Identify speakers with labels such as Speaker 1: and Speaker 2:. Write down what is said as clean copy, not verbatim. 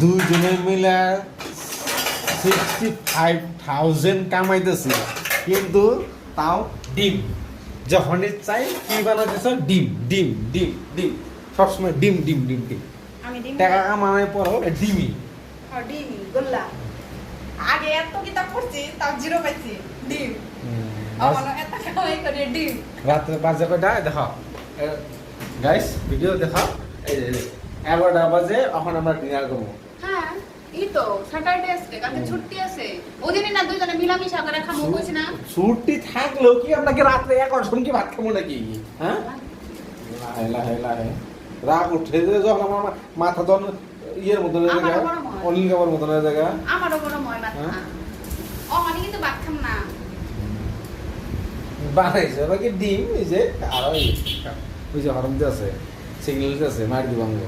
Speaker 1: দুইজনে মিলে 65,000 কামাইতেছি, কিন্তু তাও ডিম যখনই চাই কি বানাইতেছ, ডিম ডিম ডিম ডিম, সবসময় ডিম ডিম ডিম ডিম।
Speaker 2: আমি ডিম
Speaker 1: টাকা কামানোর পরও ডিমই।
Speaker 2: ডিম গোল্লা আগে এত কিতাব পড়ছি তাও জিরো পাইছি ডিম। আমার এত কামাই করে ডিম।
Speaker 1: রাত্রে বাজে কয়টা দেখো গাইস, ভিডিও দেখো, এই যে 11টা বাজে, এখন আমরা ডিনার করবো।
Speaker 3: হ্যাঁ এই তো স্যাটারডে আছে, কালকে ছুটি আছে, ওদিনই না দুইজনে মিলামিশা করে খামু কইছি না।
Speaker 1: ছুটি থাকলেও কি আপনাকে রাত্রে 11টার সময় কি ভাত খাবো নাকি? হ্যাঁ, লাহে লাহে লাহে রাগ উঠে যে যখন আমার মাথা যখন ইয়ের মতো হয়ে
Speaker 3: আমারও
Speaker 1: যায়,
Speaker 3: বড় মনে হয়।
Speaker 1: অনিল কাবার মতো হয়ে যায়।
Speaker 3: আমারও কোনো ময় মাথা
Speaker 1: হ্যাঁ?
Speaker 3: ও মানে কিন্তু ভাত খাম না।
Speaker 1: বানাইছে বাকি ডিম, এই যে আর ওই যে হরমতে আছে, সিগন্যালতে আছে, মার দিবাঙ্গ।